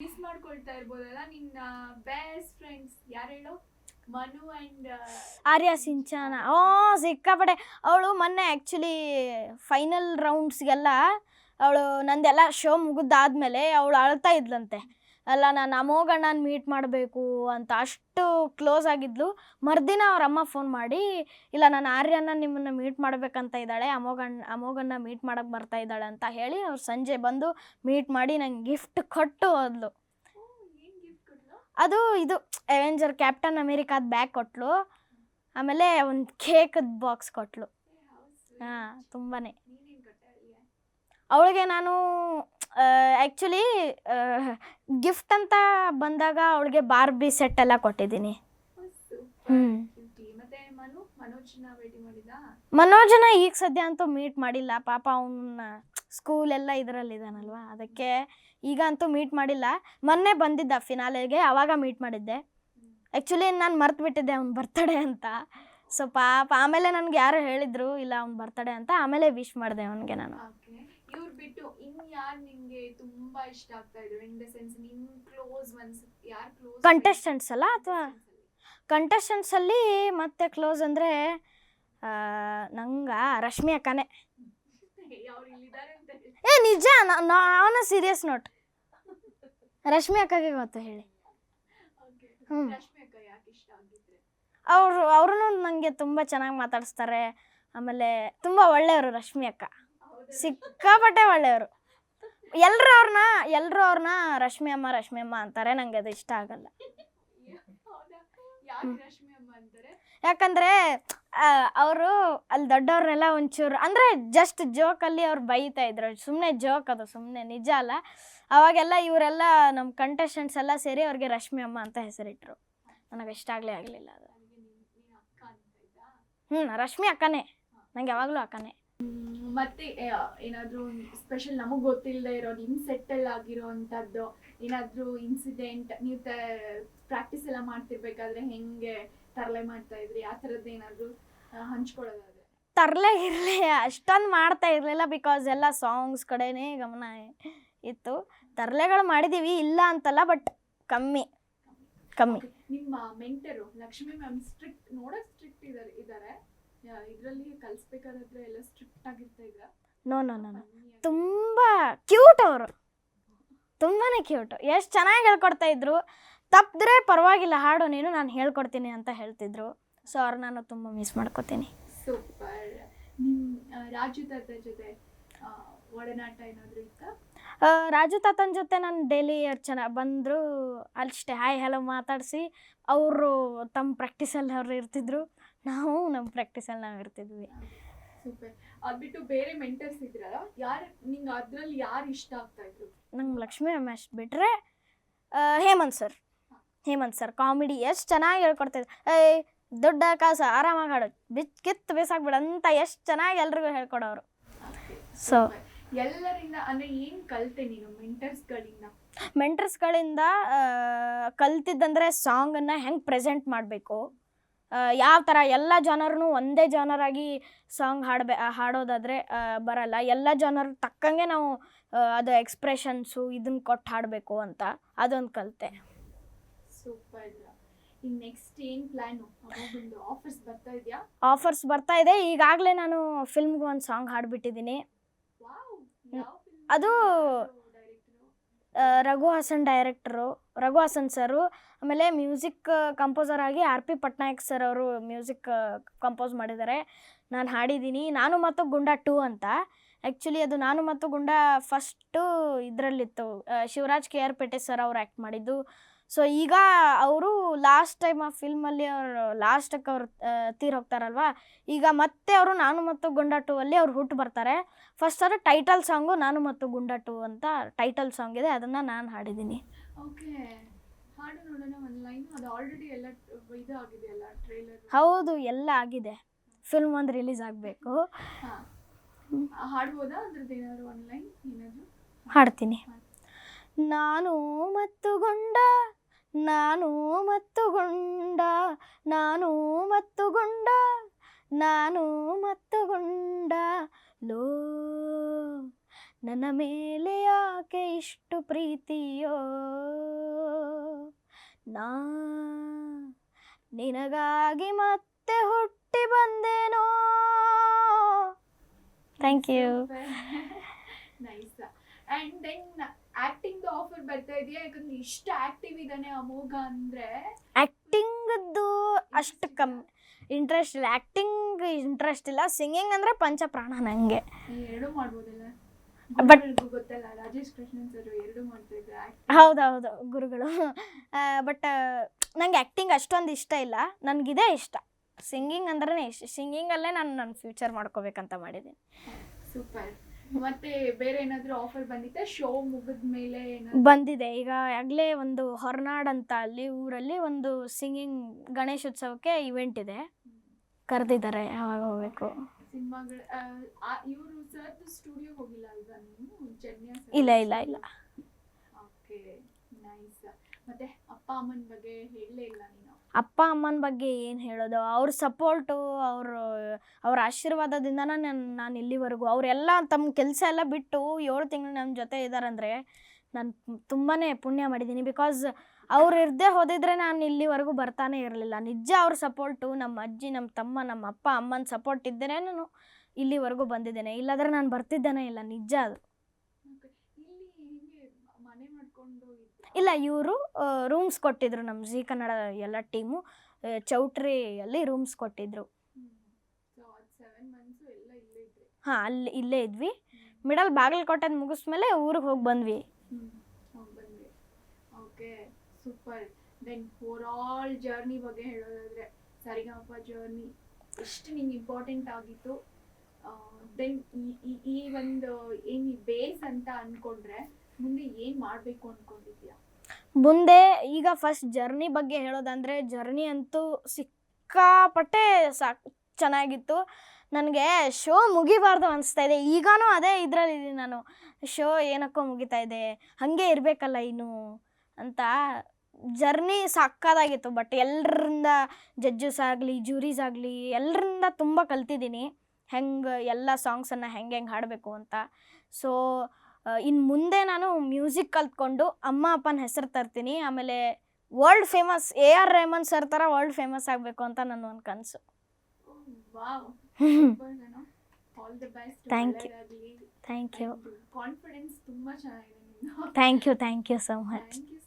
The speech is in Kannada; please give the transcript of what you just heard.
ಮಿಸ್ ಮಾಡ್ಕೊಳ್ತಾ ಇರ್ಬೋದಲ್ಲ ನಿನ್ನ ಬೆಸ್ಟ್ ಫ್ರೆಂಡ್ಸ್ ಯಾರು ಹೇಳೋ? ಮನು ಅಂಡ್ ಆರ್ಯ ಸಿಂಚಾನ ಸಿಕ್ಕಾಪಟ್ಟೆ. ಅವಳು ಮೊನ್ನೆ ಆ್ಯಕ್ಚುಲಿ ಫೈನಲ್ ರೌಂಡ್ಸ್ಗೆಲ್ಲ ಅವಳು ನಂದೆಲ್ಲ ಶೋ ಮುಗಿದಾದ್ಮೇಲೆ ಅವಳು ಅಳ್ತಾ ಇದ್ಲಂತೆ. ಅಲ್ಲ ನಾನು ಅಮೋಘಣ್ಣನ ಮೀಟ್ ಮಾಡಬೇಕು ಅಂತ ಅಷ್ಟು ಕ್ಲೋಸ್ ಆಗಿದ್ಲು. ಮರುದಿನ ಅವ್ರ ಅಮ್ಮ ಫೋನ್ ಮಾಡಿ, ಇಲ್ಲ ನಾನು ಆರ್ಯನ ನಿಮ್ಮನ್ನು ಮೀಟ್ ಮಾಡಬೇಕಂತ ಇದ್ದಾಳೆ, ಅಮೋಘಣ್ಣ ಮೀಟ್ ಮಾಡೋಕ್ಕೆ ಬರ್ತಾ ಇದ್ದಾಳೆ ಅಂತ ಹೇಳಿ ಅವ್ರು ಸಂಜೆ ಬಂದು ಮೀಟ್ ಮಾಡಿ ನಂಗೆ ಗಿಫ್ಟ್ ಕೊಟ್ಟು ಹೋದ್ಲು. ಅದು ಇದು ಅವೆಂಜರ್ ಕ್ಯಾಪ್ಟನ್ ಅಮೇರಿಕಾದ ಬ್ಯಾಗ್ ಕೊಟ್ಲು, ಆಮೇಲೆ ಒಂದು ಕೇಕದ ಬಾಕ್ಸ್ ಕೊಟ್ಲು. ಹಾಂ, ತುಂಬಾ. ಅವಳಿಗೆ ನಾನು ಆ್ಯಕ್ಚುಲಿ ಗಿಫ್ಟ್ ಅಂತ ಬಂದಾಗ ಅವಳಿಗೆ ಬಾರ್ಬಿ ಸೆಟ್ ಎಲ್ಲ ಕೊಟ್ಟಿದ್ದೀನಿ. ಮನೋಜನ ಈಗ ಸದ್ಯ ಅಂತೂ ಮೀಟ್ ಮಾಡಿಲ್ಲ, ಪಾಪ ಅವನ್ನ ಸ್ಕೂಲೆಲ್ಲ ಇದರಲ್ಲಿದ್ದಾನಲ್ವ, ಅದಕ್ಕೆ ಈಗ ಅಂತೂ ಮೀಟ್ ಮಾಡಿಲ್ಲ. ಮೊನ್ನೆ ಬಂದಿದ್ದ ಫಿನಾಲೆಗೆ, ಆವಾಗ ಮೀಟ್ ಮಾಡಿದ್ದೆ. ಆ್ಯಕ್ಚುಲಿ ನಾನು ಮರ್ತು ಬಿಟ್ಟಿದ್ದೆ ಅವ್ನ ಬರ್ತಡೇ ಅಂತ. ಸೊ ಪಾಪ ಆಮೇಲೆ ನನಗೆ ಯಾರು ಹೇಳಿದರು ಇಲ್ಲ ಅವ್ನ ಬರ್ತಡೇ ಅಂತ, ಆಮೇಲೆ ವಿಶ್ ಮಾಡಿದೆ ಅವನಿಗೆ ನಾನು. ಇವ್ರು ಬಿಟ್ಟು ಇನ್ನು ಯಾರು ನಿಮಗೆ ತುಂಬಾ ಇಷ್ಟ ಆಗ್ತಾ ಇದ್ರು? ಇನ್ ದ ಸೆನ್ಸ್ ನಿಮ್ಮ ಕ್ಲೋಸ್ ಒನ್ಸ್ ಯಾರು ಕ್ಲೋಸ್? ಕಂಟೆಸ್ಟೆಂಟ್ಸ್ ಅಲ್ಲ, ಅಥವಾ ಕಂಟೆಸ್ಟೆಂಟ್ಸಲ್ಲಿ ಮತ್ತೆ ಕ್ಲೋಸ್ ಅಂದರೆ ನಂಗೆ ರಶ್ಮಿ ಅಕ್ಕನೇ. ನಿಜ, ನಾನು ಸೀರಿಯಸ್ ನೋಟ್. ರಶ್ಮಿ ಅಕ್ಕಗೆ ಗೊತ್ತು ಹೇಳಿ. ಅವರು ನನಗೆ ತುಂಬ ಚೆನ್ನಾಗಿ ಮಾತಾಡಿಸ್ತಾರೆ. ಆಮೇಲೆ ತುಂಬ ಒಳ್ಳೆಯವರು ರಶ್ಮಿ ಅಕ್ಕ, ಸಿಕ್ಕಾಪಟ್ಟೆ ಒಳ್ಳೆಯವರು. ಎಲ್ಲರೂ ಅವ್ರನ್ನ ರಶ್ಮಿ ಅಮ್ಮ ಅಂತಾರೆ. ನನಗೆ ಅದು ಇಷ್ಟ ಆಗಲ್ಲ. ಯಾಕಂದರೆ ಅವರು ಅಲ್ಲಿ ದೊಡ್ಡವ್ರನ್ನೆಲ್ಲ ಒಂಚೂರು ಅಂದರೆ ಜಸ್ಟ್ ಜೋಕಲ್ಲಿ ಅವ್ರು ಬೈತಾ ಇದ್ರು, ಸುಮ್ಮನೆ ಜೋಕ್, ಅದು ಸುಮ್ಮನೆ ನಿಜ ಅಲ್ಲ. ಅವಾಗೆಲ್ಲ ಇವರೆಲ್ಲ ನಮ್ಮ ಕಂಟೆಸ್ಟೆಂಟ್ಸ್ ಎಲ್ಲ ಸೇರಿ ಅವ್ರಿಗೆ ರಶ್ಮಿ ಅಮ್ಮ ಅಂತ ಹೆಸರಿಟ್ಟರು. ನನಗೆ ಇಷ್ಟ ಆಗಲಿಲ್ಲ ಅದು. ರಶ್ಮಿ ಅಕ್ಕನೇ, ನಂಗೆ ಯಾವಾಗಲೂ ಅಕ್ಕನೇ. ಮತ್ತೆ ಏನಾದರೂ ಸ್ಪೆಷಲ್ ನಮಗೆ ಗೊತ್ತಿಲ್ಲದೆ ಇರೋ ನಿಮ್ಮ ಸೆಟ್ಟಲ್ಲಿ ಆಗಿರೋ ಅಂಥದ್ದು ಏನಾದರೂ ಇನ್ಸಿಡೆಂಟ್? ನೀವು ಪ್ರಾಕ್ಟೀಸ್ ಎಲ್ಲ ಮಾಡ್ತಿರ್ಬೇಕಾದ್ರೆ ಹೆಂಗೆ ತರಲೆ ಮಾಡ್ತಾ ಇದ್ರಿ, ಆ ಥರದ್ದು ಏನಾದರೂ ಹಂಚ್ಕೊಳ್ಳೋದಾದ್ರೆ? ತರಲೆ ಇರಲಿ ಅಷ್ಟೊಂದು ಮಾಡ್ತಾ ಇರಲಿಲ್ಲ, ಬಿಕಾಸ್ ಎಲ್ಲ ಸಾಂಗ್ಸ್ ಕಡೆನೇ ಗಮನ ಇತ್ತು. ತರಲೆಗಳು ಮಾಡಿದ್ದೀವಿ, ಇಲ್ಲ ಅಂತಲ್ಲ, ಬಟ್ ಕಮ್ಮಿ. ನಿಮ್ಮ ಮೆಂಟರು ಲಕ್ಷ್ಮಿ ಮ್ಯಾಮ್ ನೋಡೋಕೆ ಸ್ಟ್ರಿಕ್ಟ್ ಇದ್ದಾರೆ, ಇದರಲ್ಲಿ ಕಲಿಸ್ಬೇಕಾದ್ರೆ ಎಲ್ಲ ಸ್ಟ್ರಿಕ್ಟ್ ಆಗಿರ್ತಾ ಇದ್ರ? ನೋ, ತುಂಬ ಕ್ಯೂಟ್ ಅವರು, ತುಂಬಾ ಕ್ಯೂಟ್. ಎಷ್ಟು ಚೆನ್ನಾಗಿ ಹೇಳ್ಕೊಡ್ತಾ ಇದ್ರು. ತಪ್ಪಿದ್ರೆ ಪರವಾಗಿಲ್ಲ, ಹಾಡು ನೀನು, ನಾನು ಹೇಳ್ಕೊಡ್ತೀನಿ ಅಂತ ಹೇಳ್ತಿದ್ರು. ಸೊ ಅವ್ರು ನಾನು ತುಂಬ ಮಿಸ್ ಮಾಡ್ಕೋತೀನಿ. ಸೂಪರ್. ನಿಮ್ಮ ರಾಜು ತಾತ ಜೊತೆ ಒಡನಾಟ ಏನಾದರೂ ಇತ್ತಾ? ರಾಜು ತಾತನ ಜೊತೆ ನಾನು ಡೈಲಿ ಚೆನ್ನಾಗಿ ಬಂದರು ಅಷ್ಟೇ ಹಾಯ್ ಹಲೋ ಮಾತಾಡಿಸಿ, ಅವರು ತಮ್ಮ ಪ್ರಾಕ್ಟೀಸಲ್ಲಿ ಅವ್ರು ಇರ್ತಿದ್ರು, ನಾವು ನಮ್ಮ ಪ್ರಾಕ್ಟೀಸಲ್ಲಿ ನಾವು ಇರ್ತಿದ್ವಿ. ಸೂಪರ್. ಅದು ಬಿಟ್ಟು ಬೇರೆ ಮೆಂಟರ್ಸ್ ಇದ್ರಲ್ಲ, ಯಾರು ನಿಂಗೆ ಅದರಲ್ಲಿ ಯಾರು ಇಷ್ಟ ಆಗ್ತಾ ಇದ್ರು? ನಂಗೆ ಲಕ್ಷ್ಮಿ ಅಮ್ಮ ಅಷ್ಟು ಬಿಟ್ಟರೆ ಹೇಮಂತ್ ಸರ್ ಕಾಮಿಡಿ ಎಷ್ಟು ಚೆನ್ನಾಗಿ ಹೇಳ್ಕೊಡ್ತಾಯಿದ್ರು. ದೊಡ್ಡ ಕಾಸು ಆರಾಮಾಗಿ ಹಾಡು, ಕಿತ್ತು ಬೇಸಾಕ್ಬಿಡು ಅಂತ ಎಷ್ಟು ಚೆನ್ನಾಗಿ ಎಲ್ರಿಗೂ ಹೇಳ್ಕೊಡೋರು. ಸೊ ಎಲ್ಲರಿಂದ ಅಂದರೆ ಏನು ಕಲಿತೆ ನೀನು ಮೆಂಟರ್ಸ್ಗಳಿಂದ? ಕಲ್ತಿದ್ದಂದರೆ ಸಾಂಗನ್ನು ಹೆಂಗೆ ಪ್ರೆಸೆಂಟ್ ಮಾಡಬೇಕು, ಯಾವ ಥರ ಎಲ್ಲ ಜಾನರ್ನು ಒಂದೇ ಜಾನರಾಗಿ ಸಾಂಗ್ ಹಾಡೋದಾದರೆ ಬರಲ್ಲ. ಎಲ್ಲ ಜಾನರ್ ತಕ್ಕಂಗೆ ನಾವು ಅದು ಎಕ್ಸ್ಪ್ರೆಷನ್ಸು ಇದನ್ನು ಕೊಟ್ಟು ಹಾಡಬೇಕು ಅಂತ, ಅದೊಂದು ಕಲಿತೆ. ಸೂಪರ್. ನೆಕ್ಸ್ಟ್ ಏನು ಪ್ಲ್ಯಾನು? ಆಫರ್ಸ್ ಬರ್ತಾ ಇದೆ. ಈಗಾಗಲೇ ನಾನು ಫಿಲ್ಮ್ಗೆ ಒಂದು ಸಾಂಗ್ ಹಾಡಿಬಿಟ್ಟಿದ್ದೀನಿ. ಅದು ರಘು ಹಾಸನ್ ಸರು, ಆಮೇಲೆ ಮ್ಯೂಸಿಕ್ ಕಂಪೋಸರ್ ಆಗಿ RP ಪಟ್ನಾಯಕ್ ಸರ್ ಅವರು ಮ್ಯೂಸಿಕ್ ಕಂಪೋಸ್ ಮಾಡಿದ್ದಾರೆ. ನಾನು ಹಾಡಿದ್ದೀನಿ. ನಾನು ಮತ್ತು ಗುಂಡ 2 ಅಂತ. ಆ್ಯಕ್ಚುಲಿ ಅದು ನಾನು ಮತ್ತು ಗುಂಡ ಫಸ್ಟು ಇದರಲ್ಲಿತ್ತು, ಶಿವರಾಜ್ KR ಪೇಟೆ ಸರ್ ಅವ್ರು ಆ್ಯಕ್ಟ್ ಮಾಡಿದ್ದು. ಸೊ ಈಗ ಅವರು ಲಾಸ್ಟ್ ಟೈಮ್ ಆ ಫಿಲ್ಮಲ್ಲಿ ಅವರು ಲಾಸ್ಟಕ್ಕೆ ಅವ್ರು ತೀರೋಗ್ತಾರಲ್ವ, ಈಗ ಮತ್ತೆ ಅವರು ನಾನು ಮತ್ತು ಗುಂಡ 2 ಅಲ್ಲಿ ಅವ್ರು ಹುಟ್ಟು ಬರ್ತಾರೆ. ಫಸ್ಟ್ ಅದು ಟೈಟಲ್ ಸಾಂಗು ನಾನು ಮತ್ತು ಗುಂಡ 2 ಅಂತ ಟೈಟಲ್ ಸಾಂಗ್ ಇದೆ, ಅದನ್ನು ನಾನು ಹಾಡಿದ್ದೀನಿ. ಹೌದು, ಎಲ್ಲ ಆಗಿದೆ. ಫಿಲ್ಮ್ ಒಂದು ರಿಲೀಸ್ ಆಗಬೇಕು. ಹಾಡ್ತೀನಿ. ನಾನು ಮತ್ತು ಗುಂಡ ನಾನು ಮತ್ತು ಗುಂಡ ನಾನು ಮತ್ತು ಗುಂಡ ನಾನು ಮತ್ತು ಗುಂಡ ಲೋ ನನ್ನ ಮೇಲೆ ಯಾಕೆ ಇಷ್ಟು ಪ್ರೀತಿಯೋ ನಾ ನಿನಗಾಗಿ ಮತ್ತೆ ಹುಟ್ಟಿ ಬಂದೇನೋ. Thank you. Nice. And then acting offer ಬರ್ತಾ ಇದೆಯಾ? ಯಾಕಂದ್ರೆ ಇಷ್ಟು ಆಕ್ಟಿವ್ ಇದ್ದಾನೆ ಅಮೋಘ ಅಂದ್ರೆ. ಆ್ಯಕ್ಟಿಂಗದ್ದು ಅಷ್ಟು ಕಮ್ಮಿ ಇಂಟ್ರೆಸ್ಟ್ ಇಲ್ಲ, ಆ್ಯಕ್ಟಿಂಗ್ ಇಂಟ್ರೆಸ್ಟ್ ಇಲ್ಲ. ಸಿಂಗಿಂಗ್ ಅಂದರೆ ಪಂಚಪ್ರಾಣ ನನಗೆ. ಎರಡು ಮಾಡ್ಬೋದಲ್ಲ, ಬಟ್ ಗೊತ್ತಲ್ಲ ರಾಜೇಶ್ ಕೃಷ್ಣನ್ ಸರ್ ಎರಡು ಮಾಡ್ತಾ ಇದ್ರೆ. ಹೌದೌದು ಗುರುಗಳು. ಬಟ್ ನಂಗೆ ಆ್ಯಕ್ಟಿಂಗ್ ಅಷ್ಟೊಂದು ಇಷ್ಟ ಇಲ್ಲ, ನನಗಿದೇ ಇಷ್ಟ. ಸಿಂಗಿಂಗ್ ಅಂದ್ರೆ ಇಷ್ಟ. ಸಿಂಗಿಂಗಲ್ಲೇ ನಾನು ನನ್ನ ಫ್ಯೂಚರ್ ಮಾಡ್ಕೋಬೇಕಂತ ಮಾಡಿದ್ದೀನಿ. ಸೂಪರ್. ಮತ್ತೆ ಬೇರೆ ಏನಾದರೂ ಆಫರ್ ಬಂದಿತ್ತಾ ಶೋ ಮುಗಿದ ಮೇಲೆ? ಬಂದಿದೆ. ಈಗ ಆಗಲೇ ಒಂದು ಹೊರನಾಡ್ ಅಂತ ಅಲ್ಲಿ ಊರಲ್ಲಿ ಒಂದು ಸಿಂಗಿಂಗ್ ಗಣೇಶೋತ್ಸವಕ್ಕೆ ಇವೆಂಟ್ ಇದೆ, ಕರೆದಿದ್ದಾರೆ. ಯಾವಾಗ ಹೋಗಬೇಕು? ಸಿನಿಮಾಗಳು ಇವರು ಸರ್ ಸ್ಟುಡಿಯೋ ಹೋಗಿಲ್ಲ ಅಲ್ವಾ ನೀವು? ಚೆನ್ನೈ? ಇಲ್ಲ ಇಲ್ಲ ಇಲ್ಲ. Okay, nice. ಮತ್ತೆ ಅಪ್ಪ ಅಮ್ಮನ ಬಗ್ಗೆ ಹೇಳಲೇ ಇಲ್ಲ ನೀನು. ಅಪ್ಪ ಅಮ್ಮನ ಬಗ್ಗೆ ಏನು ಹೇಳೋದು, ಅವ್ರ ಸಪೋರ್ಟು, ಅವ್ರ ಆಶೀರ್ವಾದದಿಂದನೇ ನಾನು ಇಲ್ಲಿವರೆಗೂ. ಅವರೆಲ್ಲ ತಮ್ಮ ಕೆಲಸ ಎಲ್ಲ ಬಿಟ್ಟು 7 ತಿಂಗಳು ನಮ್ಮ ಜೊತೆ ಇದ್ದಾರಂದರೆ ನಾನು ತುಂಬಾ ಪುಣ್ಯ ಮಾಡಿದ್ದೀನಿ. ಬಿಕಾಸ್ ಅವ್ರು ಇರದೇ ಹೋದಿದ್ರೆ ನಾನು ಇಲ್ಲಿವರೆಗೂ ಬರ್ತಾನೆ ಇರಲಿಲ್ಲ. ನಿಜ ಅವ್ರ ಸಪೋರ್ಟು, ನಮ್ಮ ಅಜ್ಜಿ, ನಮ್ಮ ತಮ್ಮ, ನಮ್ಮ ಅಪ್ಪ ಅಮ್ಮನ ಸಪೋರ್ಟ್ ಇದ್ದೇ ನಾನು ಇಲ್ಲಿವರೆಗೂ ಬಂದಿದ್ದೇನೆ. ಇಲ್ಲಾಂದರೆ ನಾನು ಬರ್ತಿದ್ದೇನೆ ಇಲ್ಲ, ನಿಜ ಅದು. ಇಲ್ಲ, ಇವರು ರೂಮ್ಸ್ ಕೊಟ್ಟಿದ್ರು, ನಮ್ಮ ಜೀ ಕನ್ನಡ ಎಲ್ಲ ಟೀಮು ಚೌಟ್ರಿಯಲ್ಲಿ ರೂಮ್ಸ್ ಕೊಟ್ಟಿದ್ರು. ಹಾಂ, ಅಲ್ಲಿ ಇಲ್ಲೇ ಇದ್ವಿ. ಮಿಡಲ್ ಬಾಗಲಕೋಟೆದು ಮುಗಿಸ್ಮೇಲೆ ಊರಿಗೆ ಹೋಗಿ ಬಂದ್ವಿ. Okay, super. Then overall journey ಬಗ್ಗೆ ಹೇಳೋದಾದ್ರೆ, ಸರಿಗಮಪ ಜರ್ನಿ ಎಷ್ಟು ನಿಂಗೆ ಇಂಪಾರ್ಟೆಂಟ್ ಆಗಿತ್ತು? ದೆನ್ ಈ ಒಂದು ಏನು ಬೇಸ್ ಅಂತ ಅಂದ್ಕೊಂಡ್ರೆ ಮುಂದೆ ಏನು ಮಾಡಬೇಕು ಅಂದ್ಕೊಂಡಿದ್ಯಾ? ಮುಂದೆ ಈಗ ಫಸ್ಟ್ ಜರ್ನಿ ಬಗ್ಗೆ ಹೇಳೋದಂದರೆ, ಜರ್ನಿ ಅಂತೂ ಸಿಕ್ಕಾಪಟ್ಟೆ ಚೆನ್ನಾಗಿತ್ತು. ನನಗೆ ಶೋ ಮುಗಿಬಾರ್ದು ಅನಿಸ್ತಾ ಇದೆ. ಈಗಾನೂ ಅದೇ ಇದರಲ್ಲಿದ್ದೀನಿ ನಾನು. ಶೋ ಏನಕ್ಕೋ ಮುಗಿತಾ ಇದೆ, ಹಾಗೆ ಇರಬೇಕಲ್ಲ ಇನ್ನು ಅಂತ. ಜರ್ನಿ ಸಕ್ಕತ್ತಾಗಿತ್ತು. ಬಟ್ ಎಲ್ಲರಿಂದ, ಜಡ್ಜಸ್ ಆಗಲಿ, ಜ್ಯೂರೀಸ್ ಆಗಲಿ, ಎಲ್ಲರಿಂದ ತುಂಬ ಕಲ್ತಿದ್ದೀನಿ. ಹೆಂಗೆ ಎಲ್ಲ ಸಾಂಗ್ಸನ್ನು ಹೆಂಗೆ ಹಾಡಬೇಕು ಅಂತ. ಸೊ ಇನ್ನು ಮುಂದೆ ನಾನು ಮ್ಯೂಸಿಕ್ ಕಲ್ತ್ಕೊಂಡು ಅಮ್ಮ ಅಪ್ಪನ ಹೆಸರು ತರ್ತೀನಿ. ಆಮೇಲೆ world famous AR Rahman sir ಥರ ವರ್ಲ್ಡ್ ಫೇಮಸ್ ಆಗಬೇಕು ಅಂತ ನನ್ನ ಒಂದು ಕನಸು. Thank you. ಕಾನ್ಫಿಡೆನ್ಸ್ ತುಂಬ ಚೆನ್ನಾಗಿದೆ. Thank you so much.